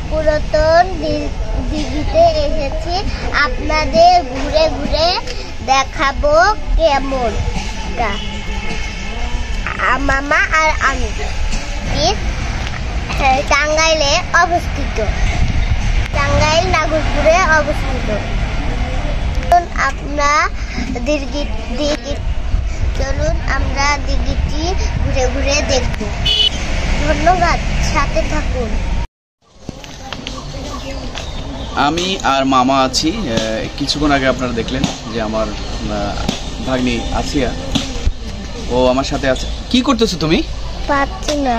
পুরাতন দিঘিতে এসেছি, আপনাদের ঘুরে ঘুরে দেখাবো কেমন। মামা আর আমি টাঙ্গাইলে অবস্থিত, টাঙ্গাইল নাগরপুরে অবস্থিত। চলুন আমরা দিঘিটি ঘুরে ঘুরে দেখব। ধন্যবাদ, সাথে থাকুন। আমি আর মামা আছি। কিছুক্ষণ আগে আপনারা দেখলেন যে আমার ভাগ্নি আসিয়া ও আমার সাথে আছে। কি করতেছো তুমি? পাচ্ছি না।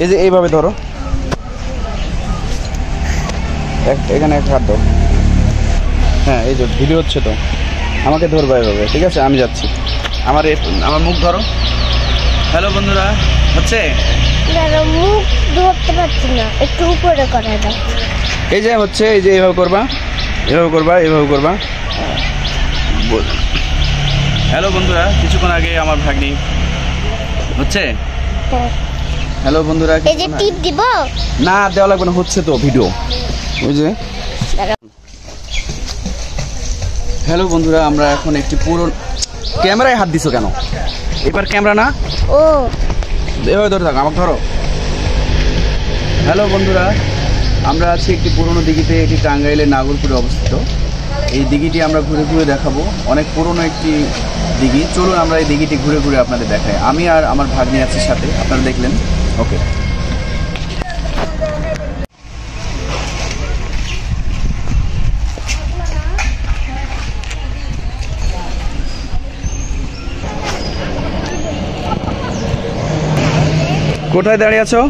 এই যে এইভাবে ধরো, এখানে এক হাত দাও। হ্যাঁ, এই যে ভিডিও হচ্ছে তো, আমাকে ধরবা এভাবে, ঠিক আছে? আমি যাচ্ছি। আমার মুখ ধরো। হ্যালো বন্ধুরা, হচ্ছে মুখ ধরতে পারছি না, একটু উপরে করে দাও। এই যে হচ্ছে, এই যে এইভাবে করবা, এভাবে করবা, এভাবে করবা। হ্যালো বন্ধুরা, কিছুক্ষণ আগে আমার ভাগ্নি হচ্ছে। হ্যালো বন্ধুরা, এই যে টিপ দিব না, দেওয়া লাগবে না, হচ্ছে তো ভিডিও। ওই যে হ্যালো বন্ধুরা, আমরা এখন একটি পুরো ক্যামেরায় হাত দিছো কেন? এবার ক্যামেরা না, ও এভাবে ধরে থাকো, আমাকে ধরো। হ্যালো বন্ধুরা, আমরা আছি একটি পুরনো দিঘিতে, এটি টাঙ্গাইলের নাগরপুরে অবস্থিত। এই দিঘিটি আমরা ঘুরে ঘুরে দেখাবো, অনেক পুরনো একটি দিঘি। চলুন আমরা এই দিঘিটি ঘুরে ঘুরে আপনাদের দেখাই। আমি আর আমার ভাগ্নি আছি সাথে, আপনারা দেখলেন। ওকে, কোথায় দাঁড়িয়ে আছো?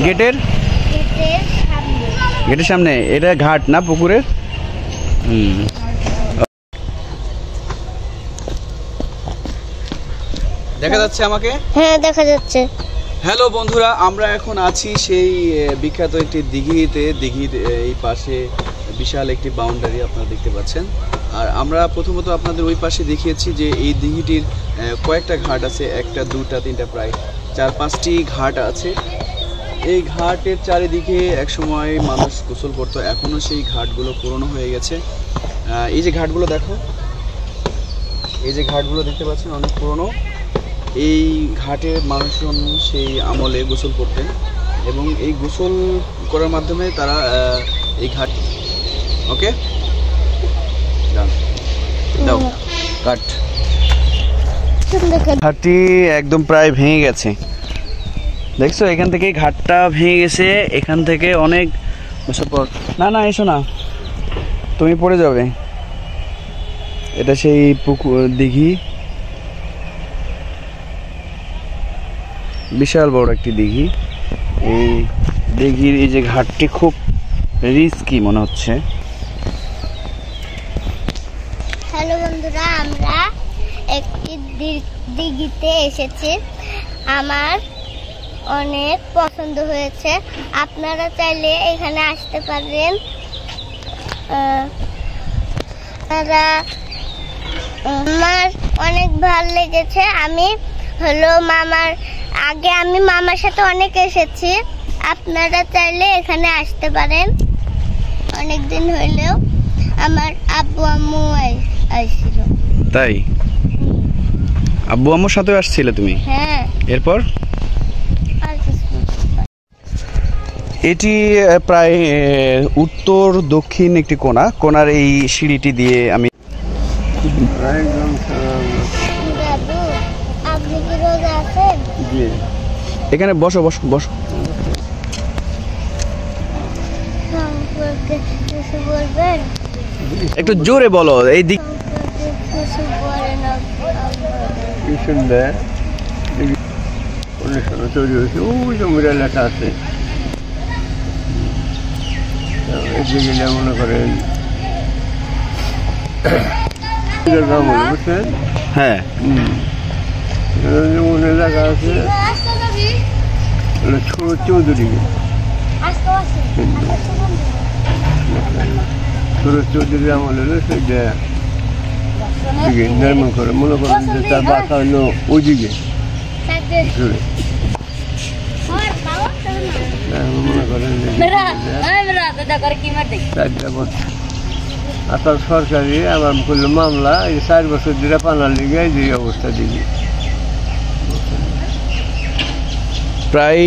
গেটের সামনে। এটা ঘাট না পুকুরের? দেখা যাচ্ছে আমাকে? হ্যাঁ, দেখা যাচ্ছে। হ্যালো বন্ধুরা, আমরা এখন আছি সেই বিখ্যাত একটি দিঘিতে। দিঘির এই পাশে বিশাল একটি বাউন্ডারি আপনারা দেখতে পাচ্ছেন। আর আমরা প্রথমত আপনাদের ওই পাশে দেখিয়েছি যে এই দিঘিটির কয়েকটা ঘাট আছে, একটা, দুটা, তিনটা, প্রায় 4-5টি ঘাট আছে। এই ঘাটের চারিদিকে একসময় মানুষ গোসল করতো, এখনও সেই ঘাটগুলো পুরনো হয়ে গেছে। এই যে ঘাটগুলো দেখো, এই যে ঘাটগুলো দেখতে পাচ্ছেন, অনেক পুরনো। এই ঘাটে মানুষজন সেই আমলে গোসল করতেন এবং এই গোসল করার মাধ্যমে তারা এই ঘাট, ওকে দাও কাট। ঘাটটি একদম প্রায় ভেঙে গেছে, দেখছো? এখান থেকে ঘাটটা ভেঙে গেছে, এখান থেকে অনেক বছর পর। না না, এসো না, তুমি পড়ে যাবে। এটা সেই পুকুর দিঘি, বিশাল বড় একটি দিঘি। এই দিঘির এই যে ঘাটটি খুব রিস্কি মনে হচ্ছে। হ্যালো বন্ধুরা, আমরা একটি দিঘিতে এসেছি, আমার অনেক পছন্দ হয়েছে। আপনারা চাইলে এখানে আসতে পারেন। আমার অনেক ভালো লেগেছে। আমি মামার সাথে অনেক এসেছি। আপনারা চাইলে এখানে আসতে পারেন। অনেকদিন হইলেও আমার আব্বু আম্মু আসছিল। তাই? আব্বু আম্মুর সাথেও আসছিলে তুমি? হ্যাঁ। এরপর এটি প্রায় উত্তর দক্ষিণ একটি কোণার এই সিঁড়িটি দিয়ে আমি। আপনি কি রোজা আছেন? এখানে বসো বসো বসো। একটু জোরে বলো। এই দিক তৈরি হয়েছে, ওই জমির এলাকা আছে। গেলে মনে করেন বুঝছেন? হ্যাঁ, যেমন এলাকা আছে চৌধুরী, চৌধুরী আমলে সেইটা নির্মাণ করে। মনে করেন যে তার বাসা হলো ওইদিকে, এখন মনে করেন যে চারটা বছর। আপনার সরকারি আমার করলো মামলা, এই 4 বছর ধরে পানার লিগে যে অবস্থা দিবি। প্রায়